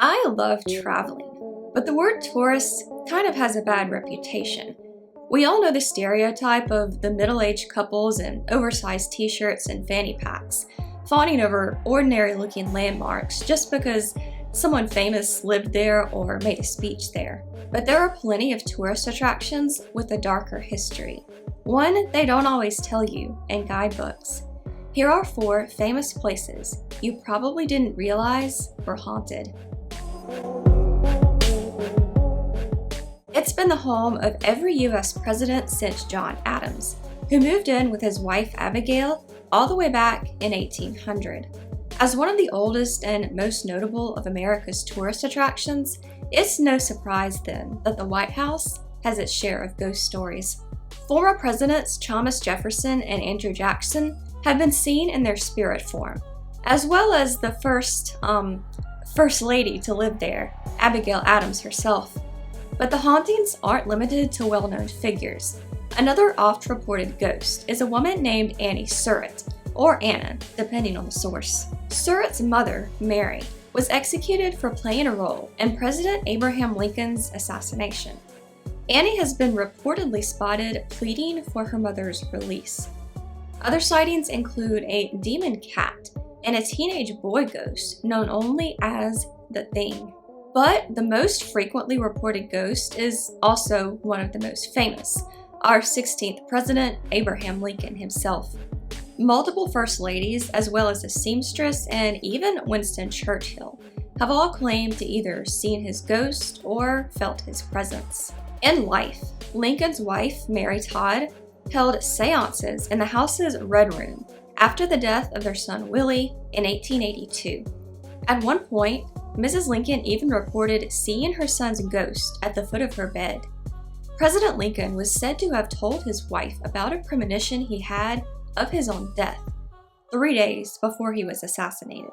I love traveling, but the word tourist kind of has a bad reputation. We all know the stereotype of the middle-aged couples in oversized t-shirts and fanny packs, fawning over ordinary-looking landmarks just because someone famous lived there or made a speech there. But there are plenty of tourist attractions with a darker history. One they don't always tell you in guidebooks. Here are 4 famous places you probably didn't realize were haunted. It's been the home of every US president since John Adams, who moved in with his wife Abigail all the way back in 1800. As one of the oldest and most notable of America's tourist attractions, it's no surprise then that the White House has its share of ghost stories. Former presidents Thomas Jefferson and Andrew Jackson have been seen in their spirit form, as well as the first lady to live there, Abigail Adams herself. But the hauntings aren't limited to well-known figures. Another oft-reported ghost is a woman named Annie Surratt, or Anna, depending on the source. Surratt's mother, Mary, was executed for playing a role in President Abraham Lincoln's assassination. Annie has been reportedly spotted pleading for her mother's release. Other sightings include a demon cat and a teenage boy ghost known only as the Thing. But the most frequently reported ghost is also one of the most famous, our 16th president, Abraham Lincoln himself. Multiple first ladies, as well as a seamstress and even Winston Churchill, have all claimed to either seen his ghost or felt his presence. In life, Lincoln's wife, Mary Todd, held seances in the house's Red Room after the death of their son Willie in 1882. At one point, Mrs. Lincoln even reported seeing her son's ghost at the foot of her bed. President Lincoln was said to have told his wife about a premonition he had of his own death 3 days before he was assassinated.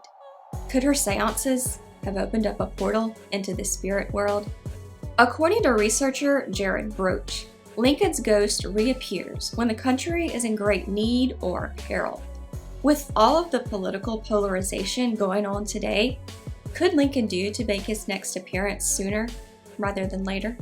Could her seances have opened up a portal into the spirit world? According to researcher Jared Broach, Lincoln's ghost reappears when the country is in great need or peril. With all of the political polarization going on today, could Lincoln do to make his next appearance sooner rather than later?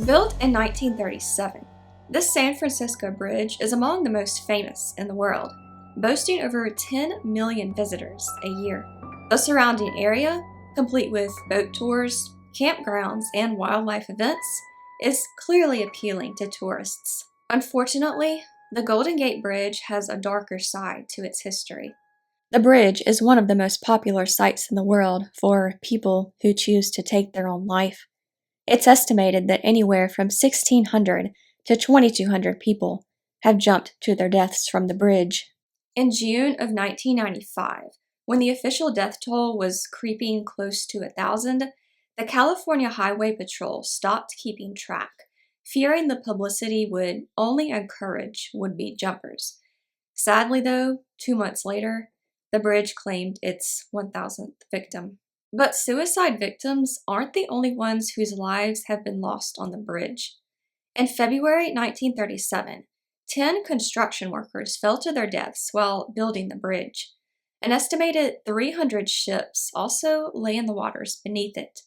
Built in 1937, this San Francisco bridge is among the most famous in the world, boasting over 10 million visitors a year. The surrounding area, complete with boat tours, campgrounds, and wildlife events, is clearly appealing to tourists. Unfortunately, the Golden Gate Bridge has a darker side to its history. The bridge is one of the most popular sites in the world for people who choose to take their own life. It's estimated that anywhere from 1,600 to 2,200 people have jumped to their deaths from the bridge. In June of 1995, when the official death toll was creeping close to 1,000, the California Highway Patrol stopped keeping track, fearing the publicity would only encourage would-be jumpers. Sadly though, 2 months later, the bridge claimed its 1,000th victim. But suicide victims aren't the only ones whose lives have been lost on the bridge. In February 1937, 10 construction workers fell to their deaths while building the bridge. An estimated 300 ships also lay in the waters beneath it.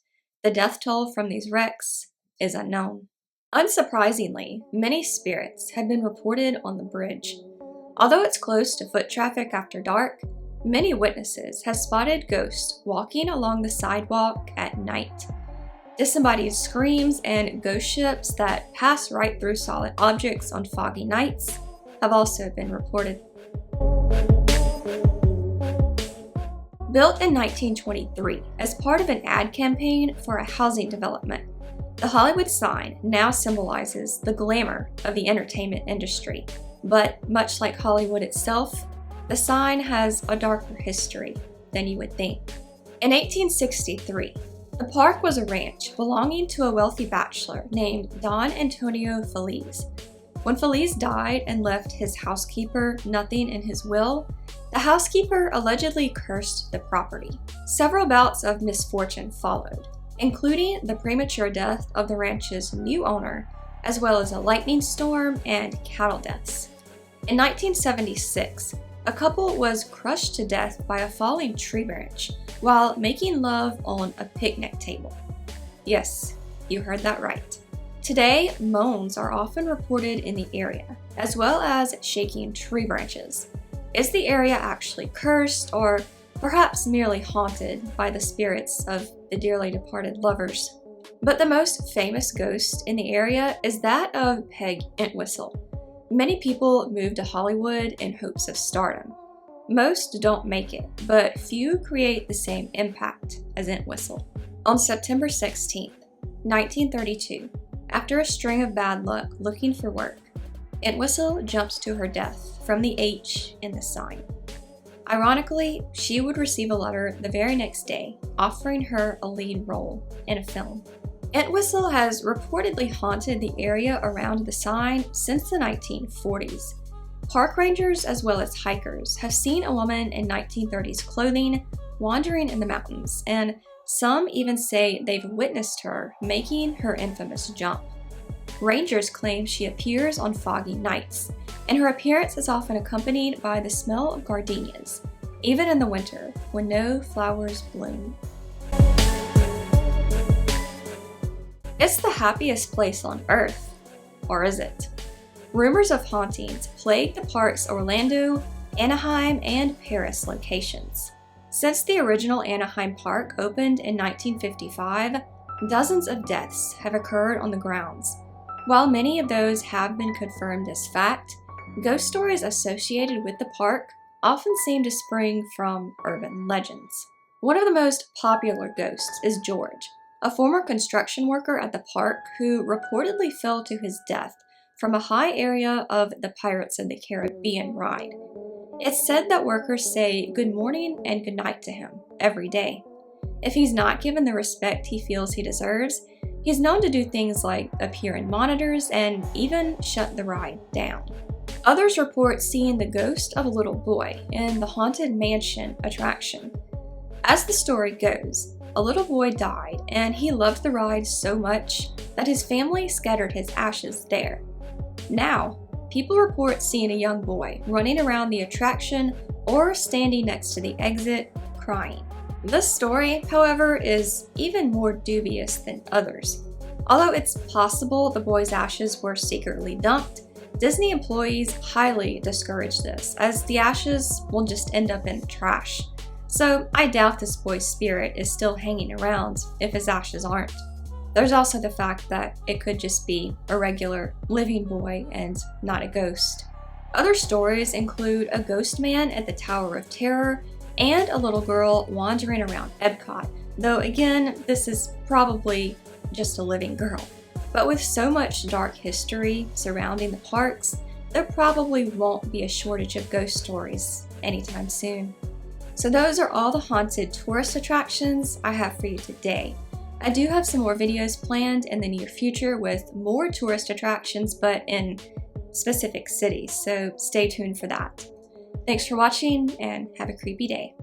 The death toll from these wrecks is unknown. Unsurprisingly, many spirits have been reported on the bridge. Although it's close to foot traffic after dark, many witnesses have spotted ghosts walking along the sidewalk at night. Disembodied screams and ghost ships that pass right through solid objects on foggy nights have also been reported. Built in 1923 as part of an ad campaign for a housing development, the Hollywood sign now symbolizes the glamour of the entertainment industry. But much like Hollywood itself, the sign has a darker history than you would think. In 1863, the park was a ranch belonging to a wealthy bachelor named Don Antonio Feliz. When Feliz died and left his housekeeper nothing in his will, the housekeeper allegedly cursed the property. Several bouts of misfortune followed, including the premature death of the ranch's new owner, as well as a lightning storm and cattle deaths. In 1976, A couple was crushed to death by a falling tree branch while making love on a picnic table. Yes, you heard that right. Today, moans are often reported in the area, as well as shaking tree branches. Is the area actually cursed, or perhaps merely haunted by the spirits of the dearly departed lovers? But the most famous ghost in the area is that of Peg Entwistle. Many people move to Hollywood in hopes of stardom. Most don't make it, but few create the same impact as Entwistle. On September 16, 1932, after a string of bad luck looking for work, Entwistle jumps to her death from the H in the sign. Ironically, she would receive a letter the very next day offering her a lead role in a film. Entwistle has reportedly haunted the area around the sign since the 1940s. Park rangers as well as hikers have seen a woman in 1930s clothing wandering in the mountains, and some even say they've witnessed her making her infamous jump. Rangers claim she appears on foggy nights, and her appearance is often accompanied by the smell of gardenias, even in the winter when no flowers bloom. It's the happiest place on Earth, or is it? Rumors of hauntings plague the park's Orlando, Anaheim, and Paris locations. Since the original Anaheim Park opened in 1955, dozens of deaths have occurred on the grounds. While many of those have been confirmed as fact, ghost stories associated with the park often seem to spring from urban legends. One of the most popular ghosts is George, a former construction worker at the park who reportedly fell to his death from a high area of the Pirates of the Caribbean ride. It's said that workers say good morning and good night to him every day. If he's not given the respect he feels he deserves, he's known to do things like appear in monitors and even shut the ride down. Others report seeing the ghost of a little boy in the Haunted Mansion attraction. As the story goes, a little boy died, and he loved the ride so much that his family scattered his ashes there. Now, people report seeing a young boy running around the attraction or standing next to the exit, crying. This story, however, is even more dubious than others. Although it's possible the boy's ashes were secretly dumped, Disney employees highly discourage this, as the ashes will just end up in the trash. So I doubt this boy's spirit is still hanging around if his ashes aren't. There's also the fact that it could just be a regular living boy and not a ghost. Other stories include a ghost man at the Tower of Terror and a little girl wandering around Epcot, though again, this is probably just a living girl. But with so much dark history surrounding the parks, there probably won't be a shortage of ghost stories anytime soon. So those are all the haunted tourist attractions I have for you today. I do have some more videos planned in the near future with more tourist attractions, but in specific cities, so stay tuned for that. Thanks for watching and have a creepy day.